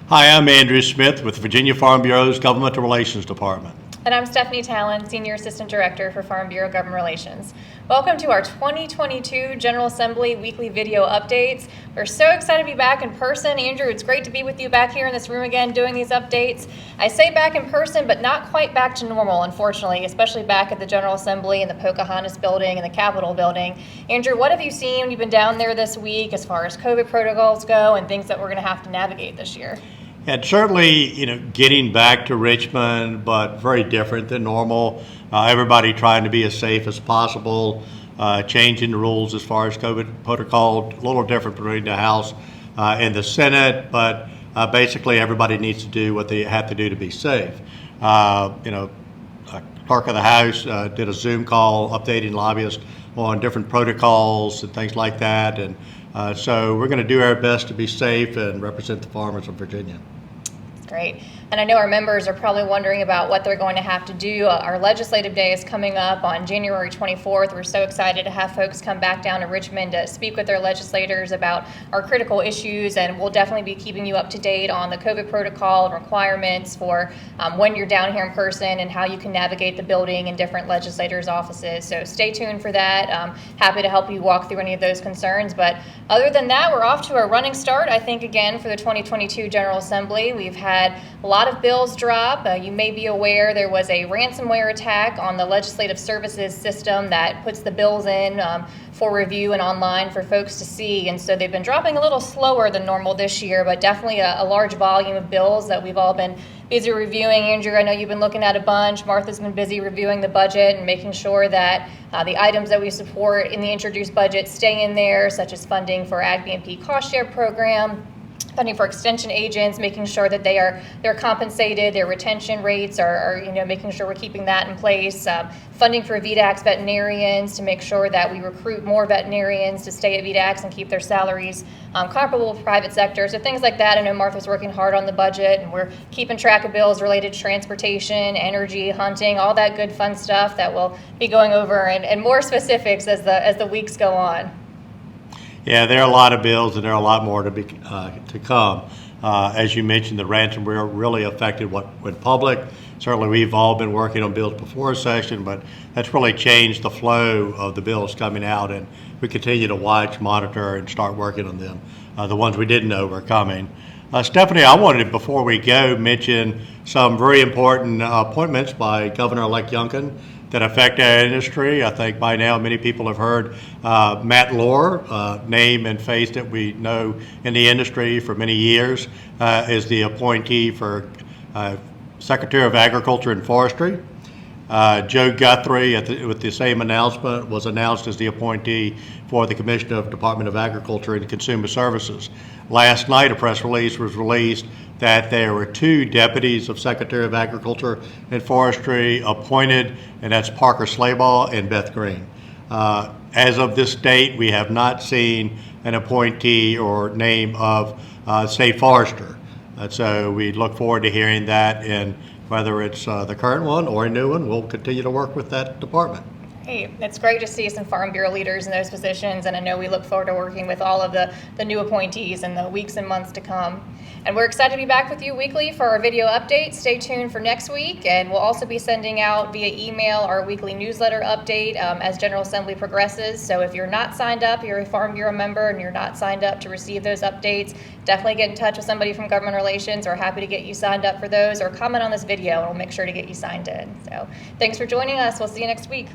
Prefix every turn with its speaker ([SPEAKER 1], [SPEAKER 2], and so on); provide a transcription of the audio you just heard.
[SPEAKER 1] Hi, I'm Andrew Smith with Virginia Farm Bureau's Governmental Relations Department.
[SPEAKER 2] And I'm Stephanie Talon, Senior Assistant Director for Farm Bureau Government Relations. Welcome to our 2022 General Assembly weekly video updates. We're so excited to be back in person. Andrew, it's great to be with you back here in this room again doing these updates. I say back in person, but not quite back to normal, unfortunately, especially back at the General Assembly and the Pocahontas building and the Capitol building. Andrew, what have you seen? You've been down there this week as far as COVID protocols go and things that we're going to have to navigate this year.
[SPEAKER 1] And certainly, getting back to Richmond, but very different than normal. Everybody trying to be as safe as possible, changing the rules as far as COVID protocol, a little different between the House and the Senate, but basically everybody needs to do what they have to do to be safe. Clerk of the House did a Zoom call updating lobbyists on different protocols and things like that. And so we're going to do our best to be safe and represent the farmers of Virginia.
[SPEAKER 2] Great. And I know our members are probably wondering about what they're going to have to do. Our legislative day is coming up on January 24th. We're so excited to have folks come back down to Richmond to speak with their legislators about our critical issues, and we'll definitely be keeping you up to date on the COVID protocol and requirements for when you're down here in person and how you can navigate the building and different legislators' offices. So stay tuned for that. Happy to help you walk through any of those concerns. But other than that, we're off to a running start, I think, again, for the 2022 General Assembly. We've had a lot of bills drop. You may be aware there was a ransomware attack on the legislative services system that puts the bills in for review and online for folks to see. And so they've been dropping a little slower than normal this year, but definitely a large volume of bills that we've all been busy reviewing. Andrew, I know you've been looking at a bunch. Martha's been busy reviewing the budget and making sure that the items that we support in the introduced budget stay in there, such as funding for Ag BMP cost share program, funding for extension agents, making sure that they're compensated, their retention rates are making sure we're keeping that in place. Funding for VDACs veterinarians to make sure that we recruit more veterinarians to stay at VDACs and keep their salaries comparable with private sector. So things like that. I know Martha's working hard on the budget, and we're keeping track of bills related to transportation, energy, hunting, all that good fun stuff that we'll be going over and more specifics as the weeks go on.
[SPEAKER 1] Yeah, there are a lot of bills, and there are a lot more to come. As you mentioned, the ransomware really affected what went public. Certainly, we've all been working on bills before a session, but that's really changed the flow of the bills coming out, and we continue to watch, monitor, and start working on them. The ones we didn't know were coming. Stephanie, I wanted to, before we go, mention some very important appointments by Governor-elect Youngkin that affect our industry. I think by now many people have heard Matt Lohr, name and face that we know in the industry for many years, is the appointee for Secretary of Agriculture and Forestry. Joe Guthrie, with the same announcement, was announced as the appointee for the Commissioner of Department of Agriculture and Consumer Services. Last night, a press release was released that there were two deputies of Secretary of Agriculture and Forestry appointed, and that's Parker Slabaugh and Beth Green. As of this date, we have not seen an appointee or name of State Forester. So we look forward to hearing that, and whether it's the current one or a new one, we'll continue to work with that department.
[SPEAKER 2] Hey, it's great to see some Farm Bureau leaders in those positions, and I know we look forward to working with all of the new appointees in the weeks and months to come. And we're excited to be back with you weekly for our video updates. Stay tuned for next week, and we'll also be sending out via email our weekly newsletter update as General Assembly progresses. So if you're not signed up, you're a Farm Bureau member and you're not signed up to receive those updates, definitely get in touch with somebody from Government Relations. We're happy to get you signed up for those, or comment on this video and we'll make sure to get you signed in. So thanks for joining us. We'll see you next week.